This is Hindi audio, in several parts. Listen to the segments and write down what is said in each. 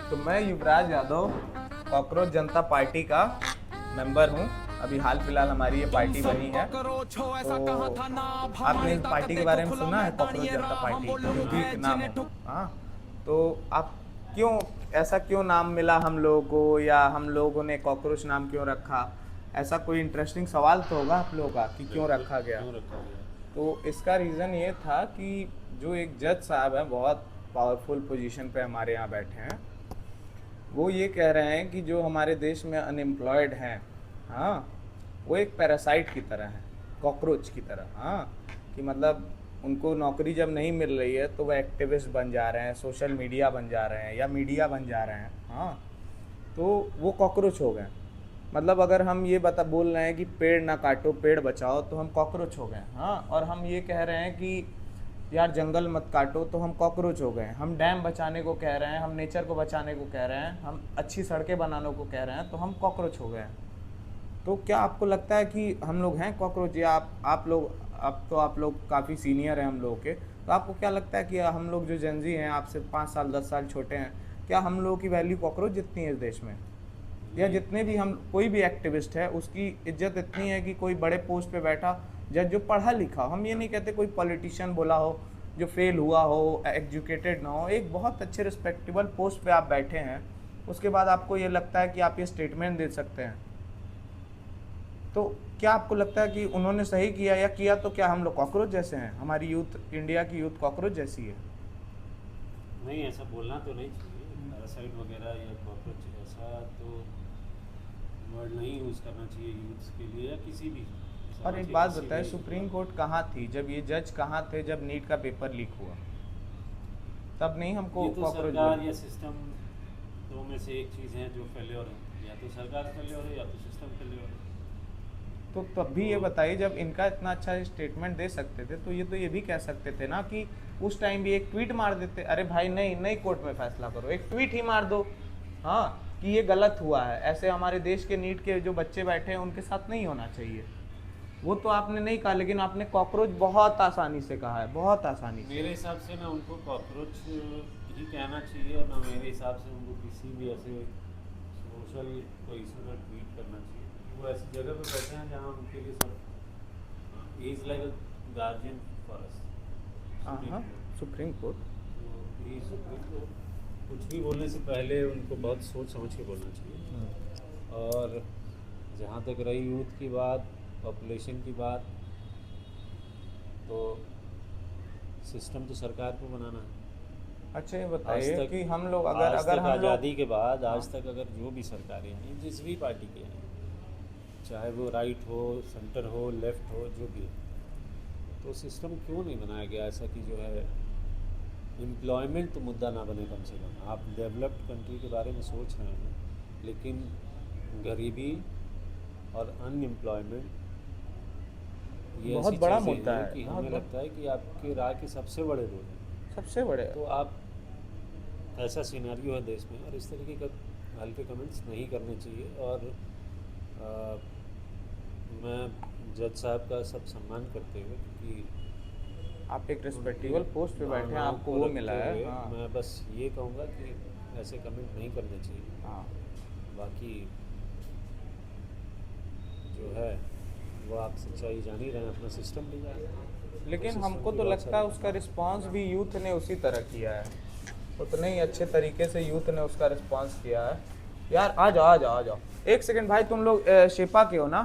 तो मैं युवराज यादव कॉकरोच जनता पार्टी का मेंबर हूँ। अभी हाल फिलहाल हमारी ये पार्टी बनी है। तो आपने इस पार्टी के बारे में सुना है, कॉकरोच जनता पार्टी, जो भी नाम हो? हाँ। तो आप क्यों, ऐसा क्यों नाम मिला हम लोगों को, या हम लोगों ने कॉकरोच नाम क्यों रखा? ऐसा कोई इंटरेस्टिंग सवाल तो होगा आप लोगों का कि क्यों बिल्कुल, रखा गया। क्यों रखा गया? तो इसका रीज़न ये था कि जो एक जज साहब हैं, बहुत पावरफुल पोजीशन पे हमारे यहाँ बैठे हैं, वो ये कह रहे हैं कि जो हमारे देश में अनएम्प्लॉयड हैं, हाँ, वो एक पैरासाइट की तरह हैं, कॉकरोच की तरह। हाँ, कि मतलब उनको नौकरी जब नहीं मिल रही है तो वो एक्टिविस्ट बन जा रहे हैं, सोशल मीडिया बन जा रहे हैं, या मीडिया बन जा रहे हैं। हाँ, तो वो कॉकरोच हो गए। मतलब अगर हम ये बता बोल रहे हैं कि पेड़ ना काटो पेड़ बचाओ, तो हम कॉकरोच हो गए। हाँ, और हम ये कह रहे हैं कि यार जंगल मत काटो, तो हम कॉकरोच हो गए। हम डैम बचाने को कह रहे हैं, हम नेचर को बचाने को कह रहे हैं, हम अच्छी सड़कें बनाने को कह रहे हैं, तो हम कॉकरोच हो गए हैं। तो क्या आपको लगता है कि हम लोग हैं कॉकरोच, या आप लोग, अब तो आप लोग काफ़ी सीनियर हैं हम लोगों के, तो आपको क्या लगता है कि हम लोग जो जेंजी हैं, आपसे 5 साल 10 साल छोटे हैं, क्या हम लोगों की वैल्यू कॉकरोच जितनी है इस देश में? या नहीं, जितने भी हम, कोई भी एक्टिविस्ट है उसकी इज्जत इतनी है कि कोई बड़े पोस्ट पे बैठा जज जो पढ़ा लिखा हो, हम ये नहीं कहते कोई पॉलिटिशियन बोला हो जो फेल हुआ हो, एजुकेटेड ना हो, एक बहुत अच्छे रिस्पेक्टेबल पोस्ट पे आप बैठे हैं, उसके बाद आपको ये लगता है कि आप ये स्टेटमेंट दे सकते हैं, तो क्या आपको लगता है कि उन्होंने सही किया, या किया तो क्या हम लोग कॉकरोच जैसे हैं, हमारी यूथ, इंडिया की यूथ कॉकरोच जैसी है? नहीं ऐसा बोलना तो नहीं चाहिए। पैरासाइट वगैरह या कॉकरोच ऐसा तो वर्ड नहीं यूज़ करना चाहिए यूथ्स के लिए या किसी भी और समाज एक के बात किसी बताए, भी सुप्रीम वर्ग कोर्ट कहाँ थी जब ये जज, कहाँ थे जब नीट का पेपर लीक हुआ? तब नहीं में। हमको ये तो कॉकरोच सरकार बोले। या सिस्टम, दो में से एक चीज़ है जो फेल्योर है। या तो सरकार फेल्योर है या तो सिस्टम फेल्योर है। तो तब भी तो ये बताइए, जब इनका इतना अच्छा स्टेटमेंट दे सकते थे, तो ये भी कह सकते थे ना कि उस टाइम भी एक ट्वीट मार देते, अरे भाई नहीं नहीं कोर्ट में फैसला करो, एक ट्वीट ही मार दो। हाँ, कि ये गलत हुआ है, ऐसे हमारे देश के नीट के जो बच्चे बैठे हैं उनके साथ नहीं होना चाहिए। वो तो आपने नहीं कहा, लेकिन आपने कॉकरोच बहुत आसानी से कहा है, बहुत आसानी से। मेरे हिसाब से ना उनको कॉकरोच ही कहना चाहिए, और ना मेरे हिसाब से उनको किसी भी ऐसे सोशल कोई इशू पर ट्वीट करना चाहिए, क्योंकि वो ऐसी जगह पे बैठे हैं जहाँ उनके लिए सब is like a guardian for us. हाँ सुप्रीम हाँ, कोर्ट, सुप्रीम कोर्ट। तो प्लीज़ सुप्रीम कोर्ट कुछ भी बोलने से पहले उनको बहुत सोच समझ के बोलना चाहिए। और जहाँ तक रही यूथ की बात, पॉपुलेशन की बात, तो सिस्टम तो सरकार को बनाना है। अच्छा ये आज बताइए तक कि हम लोग, अगर आज अगर तक हम लोग, आज़ादी के बाद हाँ, आज तक अगर जो भी सरकारें हैं जिस भी पार्टी के हैं, चाहे वो राइट हो, सेंटर हो, लेफ़्ट हो, जो भी है, तो सिस्टम क्यों नहीं बनाया गया ऐसा कि जो है एम्प्लॉयमेंट तो मुद्दा ना बने कम से कम। आप डेवलप्ड कंट्री के बारे में सोच रहे हैं, लेकिन गरीबी और अनएम्प्लॉयमेंट ये बहुत ऐसी बड़ा चीज़ें मुद्दा हैं है, कि बहुत हमें बड़ा, लगता है कि आपके राह के सबसे बड़े रोल हैं। सबसे बड़े। तो आप, ऐसा सिनेरियो है देश में, और इस तरीके का हल्के कमेंट्स नहीं करने चाहिए। और आ, मैं जज साहब का सब सम्मान करते हुए, क्योंकि आप एक उनकी रिस्पेक्टेबल पोस्ट पे बैठे हैं, भावनाओं आपको को वो मिला रखते है। हुए हाँ मैं बस ये कहूँगा कि ऐसे कमेंट नहीं करने चाहिए। हाँ। बाकी जो है वो आप सच्चाई जान ही रहे हैं, अपना सिस्टम भी जान रहे हैं, तो लेकिन सिस्टम हमको की तो बहुत लगता सारी है उसका खामियां हैं। रिस्पांस भी यूथ ने उसी तरह किया है, उतने ही अच्छे तरीके से यूथ ने उसका रिस्पांस किया है। यार आ जाओ आ जाओ आ जाओ, एक सेकंड भाई, तुम लोग शेपा के हो ना?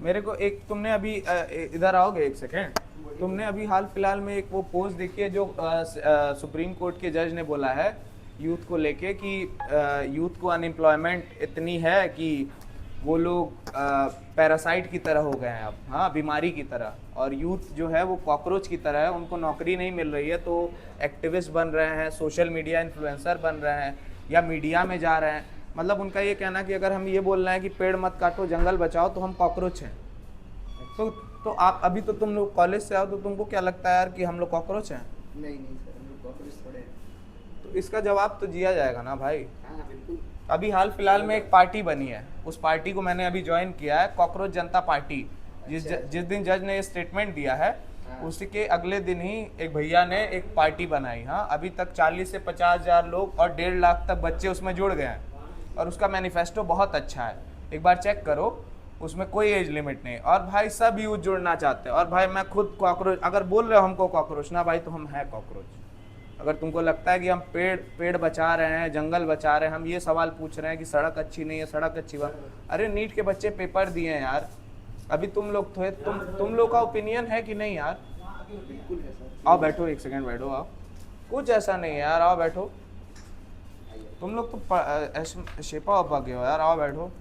मेरे को एक, तुमने अभी इधर आओगे एक सेकंड? तुमने अभी हाल फिलहाल में एक वो पोस्ट देखी है जो सुप्रीम कोर्ट के जज ने बोला है यूथ को लेके कि यूथ को अनएम्प्लॉयमेंट इतनी है कि वो लोग पैरासाइट की तरह हो गए हैं अब, हाँ, बीमारी की तरह, और यूथ जो है वो कॉकरोच की तरह है, उनको नौकरी नहीं मिल रही है, तो एक्टिविस्ट बन रहे हैं, सोशल मीडिया इन्फ्लुएंसर बन रहे हैं, या मीडिया में जा रहे हैं। मतलब उनका ये कहना कि अगर हम ये बोल रहे हैं कि पेड़ मत काटो जंगल बचाओ, तो हम कॉकरोच हैं। तो तो आप अभी, तो तुम लोग कॉलेज से आओ, तो तुमको क्या लगता है यार कि हम लोग कॉकरोच हैं? नहीं नहीं सर, हम लोग कॉकरोच थोड़े हैं। तो इसका जवाब तो दिया जाएगा ना भाई। हाँ हाँ, बिल्कुल। अभी हाल फिलहाल में एक पार्टी बनी है, उस पार्टी को मैंने अभी ज्वाइन किया है, कॉकरोच जनता पार्टी। अच्छा अच्छा। जिस दिन जज ने ये स्टेटमेंट दिया है, उसके अगले दिन ही एक भैया ने एक पार्टी बनाई। हाँ, अभी तक 40 से 50 हज़ार लोग और 1.5 लाख तक बच्चे उसमें जुड़ गए हैं और उसका मैनिफेस्टो बहुत अच्छा है, एक बार चेक करो, उसमें कोई एज लिमिट नहीं। और भाई सब यूथ जुड़ना चाहते हैं। और भाई मैं खुद कॉकरोच, अगर बोल रहे हो हमको कॉकरोच ना भाई, तो हम हैं कॉकरोच। अगर तुमको लगता है कि हम पेड़ बचा रहे हैं, जंगल बचा रहे हैं, हम ये सवाल पूछ रहे हैं कि सड़क अच्छी नहीं है, सड़क अच्छी बन, अरे नीट के बच्चे पेपर दिए हैं यार, अभी तुम लोग थे, तुम लोग का ओपिनियन है कि नहीं यार? बिल्कुल है सर। आओ बैठो, एक सेकंड बैठो, आओ, कुछ ऐसा नहीं है यार, आओ बैठो। तुम लोग तो शेपा उपा के हो यार, आओ बैठो।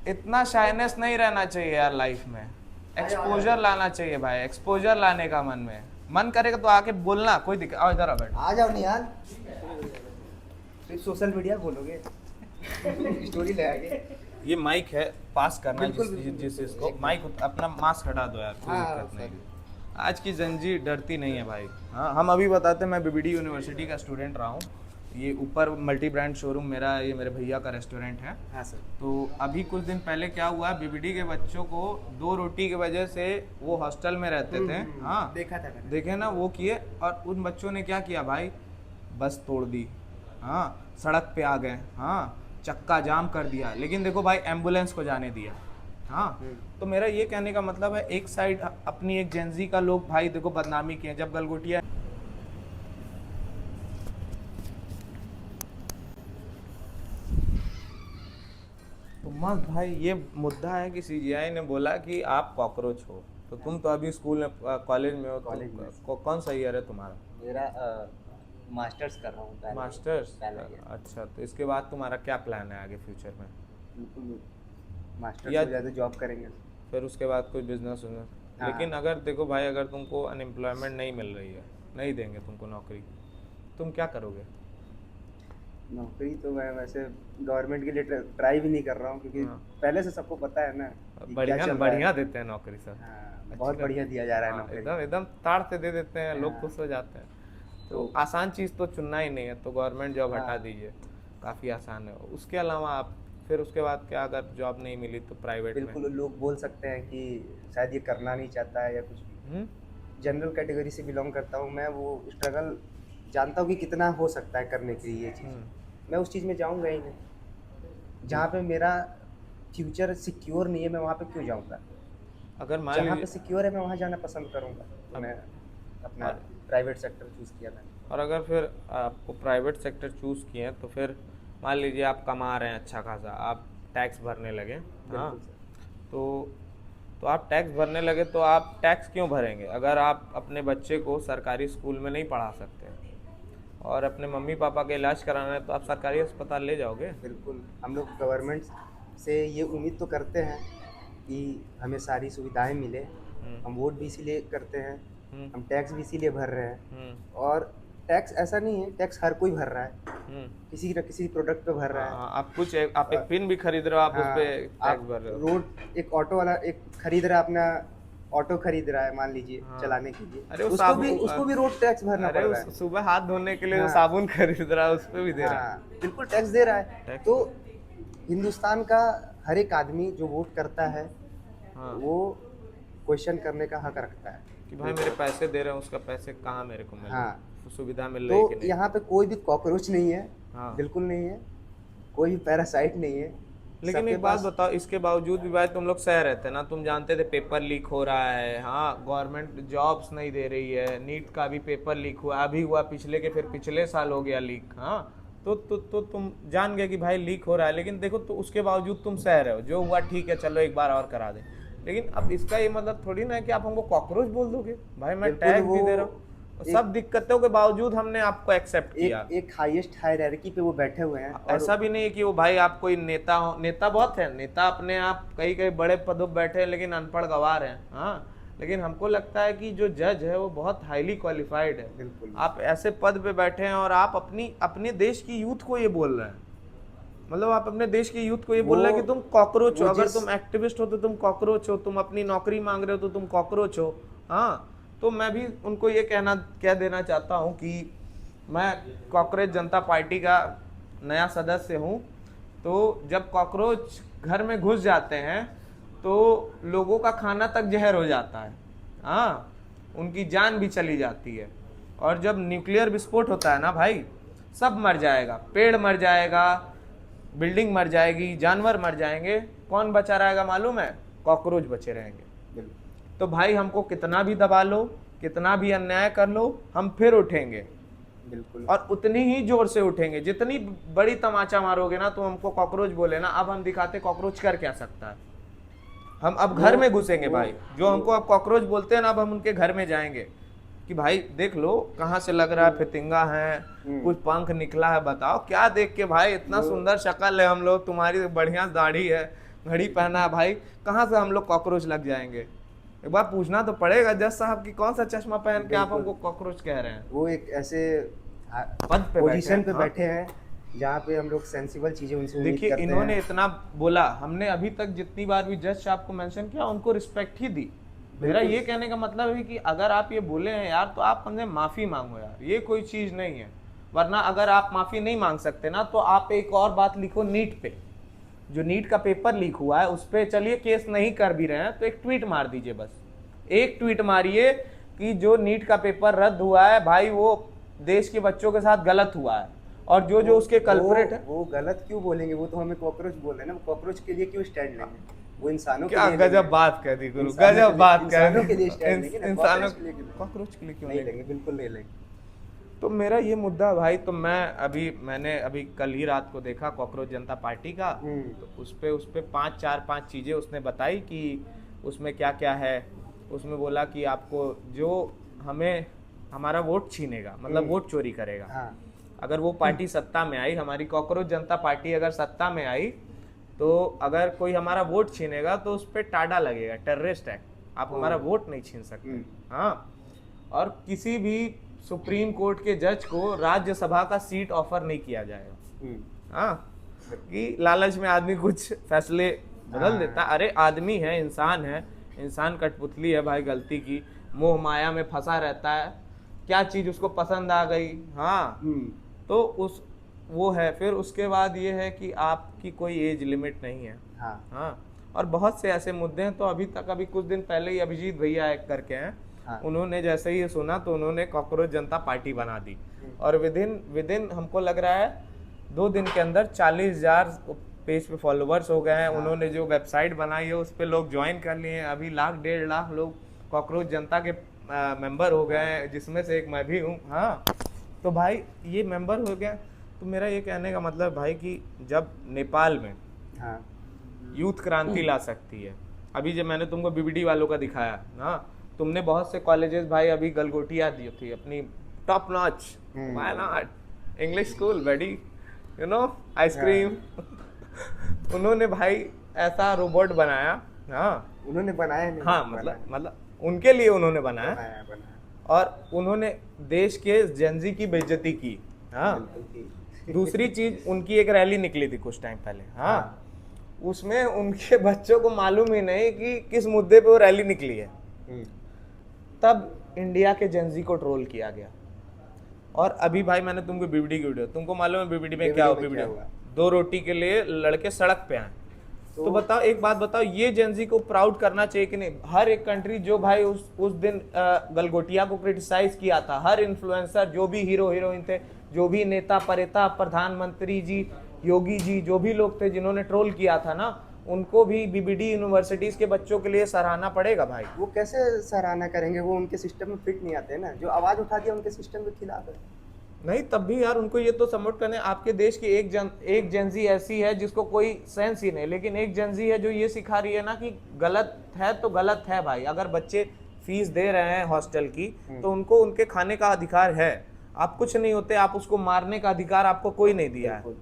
इतना शाइनेस नहीं रहना चाहिए यार लाइफ में, एक्सपोजर लाना चाहिए भाई, एक्सपोजर लाने का मन करेगा तो आके बोलना, कोई दिक्कत। आओ इधर आ बैठो। आ जाओ निहाल, सिर्फ सोशल मीडिया बोलोगे स्टोरी ले आगे। ये माइक है, पास करना बिल्कुल, जिस इसको माइक, अपना मास्क हटा दो यार, कोई हाँ, दिक्कत नहीं। आज की जंजीर डरती नहीं है भाई। हाँ, हम अभी बताते हैं, मैं बीबीडी यूनिवर्सिटी का स्टूडेंट रहा हूँ। ये ऊपर मल्टी ब्रांड शोरूम मेरा, ये मेरे भैया का रेस्टोरेंट है। हाँ सर। तो अभी कुछ दिन पहले क्या हुआ, बीबीडी के बच्चों को 2 रोटी की वजह से, वो हॉस्टल में रहते थे, हाँ देखा था मैंने। देखे ना, वो किए, और उन बच्चों ने क्या किया भाई, बस तोड़ दी, हाँ सड़क पे आ गए, हाँ चक्का जाम कर दिया, लेकिन देखो भाई एम्बुलेंस को जाने दिया। हाँ, तो मेरा ये कहने का मतलब है, एक साइड अपनी एक जेंजी का लोग भाई देखो बदनामी किए, जब गलगोटिया तो मस्त भाई, ये मुद्दा है कि सीजीआई ने बोला कि आप कॉकरोच हो, तो तुम तो अभी स्कूल में, कॉलेज में हो, कॉलेज में। कौन सा ईयर है तुम्हारा? मेरा मास्टर्स कर रहा हूँ। मास्टर्स। पहला year। अच्छा, तो इसके बाद तुम्हारा क्या प्लान है आगे फ्यूचर में? बिल्कुल, मास्टर्स या- हो जाए तो जॉब करेंगे। फिर उसके बाद कोई बिजनेस उजनेस? हाँ। लेकिन अगर देखो भाई, अगर तुमको अनएम्प्लॉयमेंट नहीं मिल रही है, नहीं देंगे तुमको नौकरी, तुम क्या करोगे? नौकरी तो मैं वैसे गवर्नमेंट के लिए ट्राई भी नहीं कर रहा हूँ, क्योंकि हाँ। पहले से सबको पता है ना कि क्या बढ़िया चल रहा बढ़िया है। देते हैं नौकरी सर। हाँ, बहुत बढ़िया दिया जा रहा है हाँ, नौकरी। एकदम एकदम ताड़ से दे देते हैं, लोग हाँ। खुश हो जाते हैं। तो आसान चीज़ तो चुनना ही नहीं है, तो गवर्नमेंट जॉब हटा हाँ। दीजिए, काफ़ी आसान है। उसके अलावा आप फिर उसके बाद क्या, अगर जॉब नहीं मिली तो प्राइवेट में? बिल्कुल, लोग बोल सकते हैं कि शायद ये करना नहीं चाहता है या कुछ भी। जनरल कैटेगरी से बिलोंग करता हूँ मैं, वो स्ट्रगल जानता हूँ कि कितना हो सकता है करने के लिए ये चीज़। मैं उस चीज़ में जाऊँगा ही नहीं। जहाँ पे मेरा फ्यूचर सिक्योर नहीं है, मैं वहाँ पे क्यों जाऊँगा? अगर मान जहाँ पे लीजिए, सिक्योर है मैं वहाँ जाना पसंद करूँगा। तो मैं अपना प्राइवेट सेक्टर चूज़ किया मैंने। और अगर फिर आपको प्राइवेट सेक्टर चूज़ किए हैं, तो फिर मान लीजिए आप कमा रहे हैं अच्छा खासा, आप टैक्स भरने लगे, हाँ, बिल्कुल सर। तो आप टैक्स भरने लगे, तो आप टैक्स क्यों भरेंगे अगर आप अपने बच्चे को सरकारी स्कूल में नहीं पढ़ा सकते, और अपने मम्मी पापा का इलाज कराना है तो आप सरकारी अस्पताल ले जाओगे? बिल्कुल, हम लोग गवर्नमेंट से ये उम्मीद तो करते हैं कि हमें सारी सुविधाएं मिले। हम वोट भी इसीलिए करते हैं, हम टैक्स भी इसीलिए भर रहे हैं। और टैक्स ऐसा नहीं है, टैक्स हर कोई भर रहा है, किसी न किसी प्रोडक्ट पे भर रहा है। हाँ, आप एक पिन भी खरीद रहे हो, आप उस पे टैक्स भर रहे हो। रोड, एक ऑटो वाला एक खरीद रहा है, अपना ऑटो खरीद रहा है मान लीजिए, चलाने के लिए, अरे वो उसको भी रोड टैक्स भरना अरे पड़ रहा है। सुबह हाथ धोने के लिए जो हाँ। साबुन खरीद रहा है, उस पे भी दे रहा है। हाँ, बिल्कुल टैक्स दे रहा है। टैक्स तो हिंदुस्तान का हर एक आदमी जो वोट करता है, हाँ। वो क्वेश्चन करने का हक रखता है कि भाई मेरे पैसे दे रहे हैं, उसका पैसे कहाँ मेरे को मिल रहा है, हाँ। सुविधा मिल रही है कि तो नहीं? यहाँ पे कोई भी कॉकरोच नहीं है, हाँ। बिल्कुल नहीं है, कोई भी पैरासाइट नहीं है। लेकिन सबके एक बात पास- बताओ, इसके बावजूद भी भाई तुम लोग सह रहते ना, तुम जानते थे पेपर लीक हो रहा है, हाँ गवर्नमेंट जॉब्स नहीं दे रही है, नीट का भी पेपर लीक हुआ, अभी हुआ पिछले के, फिर पिछले साल हो गया लीक, हाँ, तो तुम जान गए कि भाई लीक हो रहा है, लेकिन देखो तो उसके बावजूद तुम सह रहे हो, जो हुआ ठीक है, चलो एक बार और करा दे। लेकिन अब इसका ये मतलब थोड़ी ना है कि आप हमको कॉकरोच बोल दोगे, भाई मैं बिल्कुल, टैग भी वो दे रहा हूँ, सब दिक्कतों के बावजूद हमने आपको एक्सेप्ट किया। एक हाईएस्ट हायरार्की पे वो बैठे हुए हैं। और ऐसा भी नहीं है कि वो भाई आप कोई नेता हो, नेता बहुत है, नेता अपने आप कई कई बड़े पदों पर बैठे हैं, लेकिन अनपढ़ गवार हैं, हाँ, लेकिन हमको लगता है कि जो जज है वो बहुत हाईली क्वालिफाइड है। बिल्कुल। आप ऐसे पद पे बैठे हैं और आप अपने देश की यूथ को ये बोल रहे हैं, मतलब आप अपने देश की यूथ को ये बोल रहे हैं कि तुम कॉकरोच हो, अगर तुम एक्टिविस्ट हो तो तुम कॉकरोच हो, तुम अपनी नौकरी मांग रहे हो तो तुम कॉकरोच हो, हाँ। तो मैं भी उनको ये कह देना चाहता हूँ कि मैं कॉकरोच जनता पार्टी का नया सदस्य हूँ, तो जब कॉकरोच घर में घुस जाते हैं तो लोगों का खाना तक जहर हो जाता है, हाँ, उनकी जान भी चली जाती है। और जब न्यूक्लियर विस्फोट होता है ना भाई, सब मर जाएगा, पेड़ मर जाएगा, बिल्डिंग मर जाएगी, जानवर मर जाएंगे, कौन बचा रहेगा मालूम है? कॉकरोच बचे रहेंगे। तो भाई हमको कितना भी दबा लो, कितना भी अन्याय कर लो, हम फिर उठेंगे, बिल्कुल। और उतनी ही जोर से उठेंगे। जितनी बड़ी तमाचा मारोगे ना, तो हमको कॉकरोच बोले ना, अब हम दिखाते कॉकरोच कर क्या सकता है। हम अब घर में घुसेंगे भाई, जो हमको अब कॉकरोच बोलते हैं ना, अब हम उनके घर में जाएंगे कि भाई देख लो कहाँ से लग रहा है, फितिंगा है, कुछ पंख निकला है, बताओ क्या देख के भाई, इतना सुंदर शक्ल है हम लोग, तुम्हारी बढ़िया दाढ़ी है, घड़ी पहना है भाई, कहाँ से हम लोग कॉकरोच लग जाएंगे? एक बार पूछना तो पड़ेगा जज साहब की कौन सा चश्मा पहन के आप हमको कॉकरोच कह रहे हैं? वो एक ऐसे पद पे पोजीशन पे हाँ। बैठे हैं जहाँ पे हम लोग सेंसिबल चीजें उनसे उम्मीद देखिए करते इन्होंने हैं। इतना बोला, हमने अभी तक जितनी बार भी जज साहब को मेंशन किया उनको रिस्पेक्ट ही दी। मेरा ये कहने का मतलब है कि अगर आप ये बोले हैं यार, तो आप हमसे माफी मांगो यार, ये कोई चीज नहीं है। वरना अगर आप माफी नहीं मांग सकते ना, तो आप एक और बात लिखो नीट पे, जो नीट का पेपर लीक हुआ है उस पे चलिए केस नहीं कर भी रहे हैं तो एक ट्वीट मार दीजिए, बस एक ट्वीट मारिए कि जो नीट का पेपर रद्द हुआ है भाई, वो देश के बच्चों के साथ गलत हुआ है, और जो जो उसके कल्प्रेट है। वो गलत क्यों बोलेंगे? वो तो हमें कॉकरोच बोल रहे हैं ना, कॉकरोच के लिए क्यों स्टैंड लेंगे? वो इंसानों के क्या लिए गजब बात कह दी गुरु, गजब बात कह इंसानों के लिए दी। स्टैंड लेंगे ना, इंसानों कॉकरोच के लिए क्यों? कॉकरोच के लिए क्यों नहीं लेंगे? लेंगे, बिल्कुल नहीं लेंगे। तो मेरा ये मुद्दा भाई, तो मैंने अभी कल ही रात को देखा कॉकरोच जनता पार्टी का, तो उस पे पांच चीजें उसने बताई कि उसमें क्या क्या है। उसमें बोला कि आपको जो हमें हमारा वोट छीनेगा, मतलब वोट चोरी करेगा, हाँ। अगर वो पार्टी सत्ता में आई, हमारी कॉकरोच जनता पार्टी अगर सत्ता में आई, तो अगर कोई हमारा वोट छीनेगा तो उस पर टाडा लगेगा, टेररिस्ट एक्ट, आप हमारा वोट नहीं छीन सकते। हाँ, और किसी भी सुप्रीम कोर्ट के जज को राज्यसभा का सीट ऑफर नहीं किया जाएगा। हाँ, कि लालच में आदमी कुछ फैसले बदल देता। अरे आदमी है, इंसान कठपुतली है भाई, गलती की, मोह माया में फंसा रहता है, क्या चीज उसको पसंद आ गई, हाँ, तो वो है। फिर उसके बाद ये है कि आपकी कोई एज लिमिट नहीं है। हाँ, और बहुत से ऐसे मुद्दे हैं। तो अभी कुछ दिन पहले ही अभिजीत भैया एक करके हैं, उन्होंने जैसे ही सुना तो उन्होंने कॉकरोच जनता पार्टी बना दी, और विदिन हमको लग रहा है 2 दिन के अंदर 40,000 पेज पे फॉलोवर्स हो गए हैं। उन्होंने जो वेबसाइट बनाई है उस पे लोग ज्वाइन कर लिए हैं। अभी 1,00,000-1.5 लाख लोग कॉकरोच जनता के मेंबर हो गए हैं, जिसमें से एक मैं भी हूँ। हाँ, तो भाई ये मेंबर हो गया। तो मेरा ये कहने का मतलब भाई कि जब नेपाल में यूथ क्रांति ला सकती है, अभी जब मैंने तुमको बीबीडी वालों का दिखाया ना, तुमने बहुत से कॉलेजेस भाई अभी गलगोटिया दी थी अपनी top notch, why not, English school बड़ी, यू नो, आइसक्रीम। उन्होंने भाई ऐसा रोबोट बनाया। हाँ, उन्होंने बनाया नहीं। हाँ, मतलब उनके लिए उन्होंने बनाया, और उन्होंने देश के जेनजी की बेइज्जती की। हाँ, दूसरी चीज, उनकी एक रैली निकली थी कुछ टाइम पहले। हाँ, उसमें उनके बच्चों को मालूम ही नहीं कि किस मुद्दे पे वो रैली निकली है, तब इंडिया के जेनजी को ट्रोल किया गया। और अभी भाई मैंने तुमको बीबीडी की वीडियो, तुमको मालूम है बीबीडी में क्या हुआ? 2 रोटी के लिए लड़के सड़क पे आए। तो बताओ, एक बात बताओ, ये जेनजी को प्राउड करना चाहिए कि नहीं? हर एक कंट्री जो भाई उस दिन गलगोटिया को क्रिटिसाइज किया था, हर इन्फ्लुएंसर, जो भी हीरो हीरोइन थे, जो भी नेता परेता, प्रधानमंत्री जी, योगी जी, जो भी लोग थे जिन्होंने ट्रोल किया था ना, उनको भी बीबीडी यूनिवर्सिटीज के बच्चों के लिए सराहना पड़ेगा भाई। वो कैसे सराहना करेंगे? वो उनके सिस्टम में फिट नहीं आते ना, जो आवाज उठा दिया उनके सिस्टम के खिलाफ है। नहीं, तब भी यार उनको ये तो सपोर्ट करने, आपके देश की एक जेंजी ऐसी है जिसको कोई सेंस ही नहीं, लेकिन एक जेंजी है जो ये सिखा रही है ना कि गलत है तो गलत है भाई। अगर बच्चे फीस दे रहे हैं हॉस्टल की, तो उनको उनके खाने का अधिकार है। आप कुछ नहीं होते, आप उसको मारने का अधिकार आपको कोई नहीं दिया है।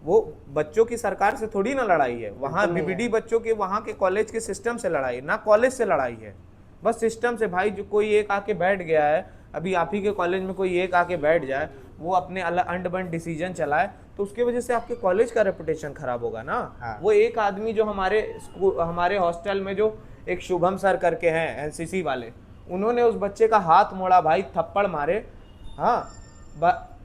वो बच्चों की सरकार से थोड़ी ना लड़ाई है, वहाँ बीबीडी बच्चों के वहाँ के कॉलेज के सिस्टम से लड़ाई, ना कॉलेज से लड़ाई है, बस सिस्टम से भाई। जो कोई एक आके बैठ गया है, अभी आप ही के कॉलेज में कोई एक आके बैठ जाए, वो अपने अंड बंड डिसीजन चलाए, तो उसके वजह से आपके कॉलेज का रेपुटेशन खराब होगा ना। हाँ। वो एक आदमी जो हमारे हॉस्टल में जो एक शुभम सर करके हैं एनसीसी वाले, उन्होंने उस बच्चे का हाथ मोड़ा भाई, थप्पड़ मारे। हाँ,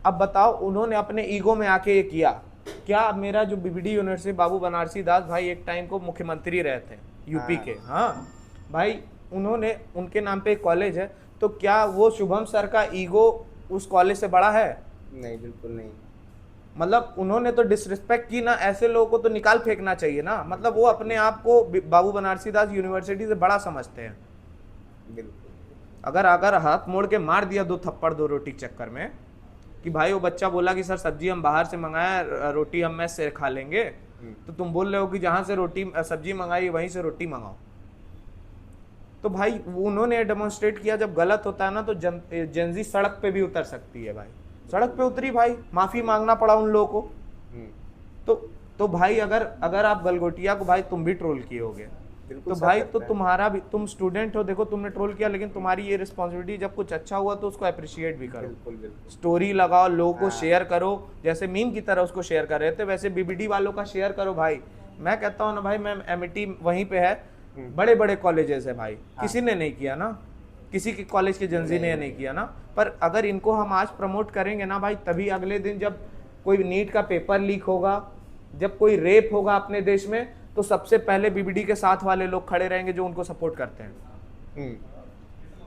अब बताओ, उन्होंने अपने ईगो में आके ये किया क्या? मेरा जो बीबीडी यूनिवर्सिटी बाबू बनारसी दास भाई एक टाइम को मुख्यमंत्री रहे थे, यूपी के, हाँ भाई, उन्होंने उनके नाम पे एक कॉलेज है, तो क्या वो शुभम सर का ईगो उस कॉलेज से बड़ा है? नहीं, बिल्कुल नहीं। मतलब उन्होंने तो डिसरिस्पेक्ट की ना, ऐसे लोगों को तो निकाल फेंकना चाहिए ना। मतलब वो अपने आप को बाबू बनारसी दास यूनिवर्सिटी से बड़ा समझते हैं। बिल्कुल। अगर अगर हाथ मोड़ के मार दिया 2 थप्पड़ 2 रोटी के चक्कर में, कि भाई वो बच्चा बोला कि सर सब्जी हम बाहर से मंगाया, रोटी हम मेस से खा लेंगे, तो तुम बोल रहे हो कि जहां से रोटी सब्जी मंगाई वहीं से रोटी मंगाओ। तो भाई उन्होंने डेमोन्स्ट्रेट किया, जब गलत होता है ना तो जेंजी सड़क पे भी उतर सकती है भाई। सड़क पे उतरी भाई, माफी मांगना पड़ा उन लोगों को। तो भाई अगर आप गलगोटिया को भाई तुम भी ट्रोल किए होगे, तो भाई तो तुम्हारा भी, तुम स्टूडेंट हो, देखो तुमने ट्रोल किया, लेकिन तुम्हारी ये रिस्पॉन्सिबिलिटी, जब कुछ अच्छा हुआ तो उसको अप्रिशिएट भी करो। बिल्कुल बिल्कुल। स्टोरी लगाओ, लोगों को शेयर करो, जैसे मीम की तरह उसको शेयर कर रहे थे, वैसे बीबीडी वालों का शेयर करो भाई। मैं कहता हूँ ना भाई, मैं एमिटी वहीं पे है, बड़े बड़े कॉलेजेस है भाई, किसी ने नहीं किया ना, किसी के कॉलेज के जेंजी ने नहीं किया ना। पर अगर इनको हम आज प्रमोट करेंगे ना भाई, तभी अगले दिन जब कोई नीट का पेपर लीक होगा, जब कोई रेप होगा अपने देश में, तो सबसे पहले बीबीडी के साथ वाले लोग खड़े रहेंगे जो उनको सपोर्ट करते हैं।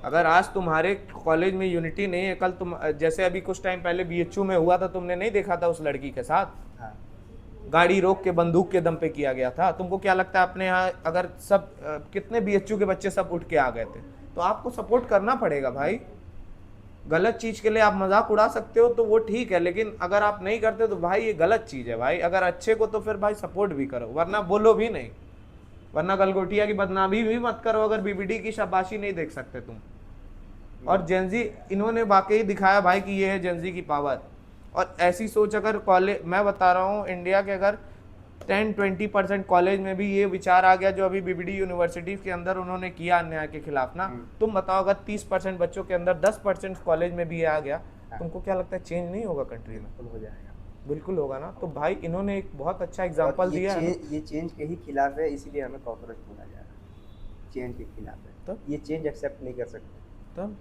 अगर आज तुम्हारे कॉलेज में यूनिटी नहीं है, कल तुम जैसे अभी कुछ टाइम पहले बीएचयू में हुआ था, तुमने नहीं देखा था उस लड़की के साथ, गाड़ी रोक के बंदूक के दम पे किया गया था। तुमको क्या लगता है अपने यहाँ अगर सब कितने बीएचयू के बच्चे सब उठ के आ गए थे? तो आपको सपोर्ट करना पड़ेगा भाई। गलत चीज के लिए आप मजाक उड़ा सकते हो तो वो ठीक है, लेकिन अगर आप नहीं करते तो भाई ये गलत चीज है भाई। अगर अच्छे को तो फिर भाई सपोर्ट भी करो, वरना बोलो भी नहीं, वरना गलगोटिया की बदनामी भी मत करो अगर बीबीडी की शाबाशी नहीं देख सकते तुम। और जेंजी, इन्होंने वाकई दिखाया भाई कि ये है जेंजी की पावर। और ऐसी सोच अगर कॉलेज, मैं बता रहा हूँ इंडिया के अगर 10-20% कॉलेज में भी ये विचार आ गया जो अभी बीबीडी यूनिवर्सिटी के अंदर उन्होंने किया अन्याय के खिलाफ ना, तुम बताओ अगर 30% बच्चों के अंदर 10% कॉलेज में भी ये आ गया, तुमको क्या लगता है चेंज नहीं होगा कंट्री में? हो जाएगा, बिल्कुल होगा ना। तो भाई इन्होंने एक बहुत अच्छा एग्जांपल दिया है। ये चेंज के ही खिलाफ है, इसीलिए हमें कॉकरोच बोला जा रहा है। चेंज के खिलाफ है, तो ये चेंज एक्सेप्ट नहीं कर सकते, तब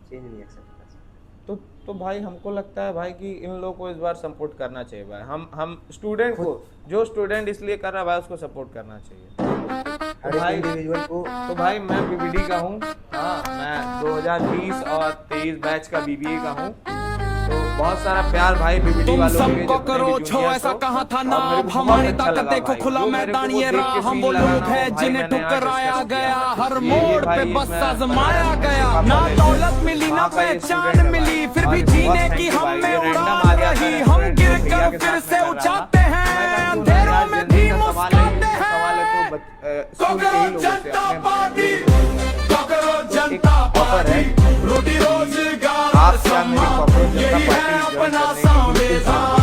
चेंज नहीं एक्सेप्ट कर सकते। तो भाई हमको लगता है भाई कि इन लोगों को इस बार सपोर्ट करना चाहिए भाई। हम स्टूडेंट को, जो स्टूडेंट इसलिए कर रहा है भाई उसको सपोर्ट करना चाहिए। हर भाई इंडिविजुअल को। तो भाई मैं बीबीडी का हूँ, हाँ मैं 2020 और 23 बैच का बीबीए का हूँ। तो बहुत सारा प्यार भाई बीबीडी वालों के, सबको करो छो ऐसा कहा था ना, हमारी ताकत देखो खुला मैदान ये रहा। हम वो लोग हैं जिन्हें ठुकराया गया, हर मोड़ पे बस आजमाया गया। ना दौलत मिली ना पहचान मिली, फिर भी जीने की हम में उड़ान रही। हम गिर कर फिर से उठाते हैं, अंधेरों में भी मुस्कुराते हैं। कांग्रेस जनता पार्टी, कांग्रेस जनता पार्टी, रोटी रोजगार सम्मान, यही है अपना संविधान।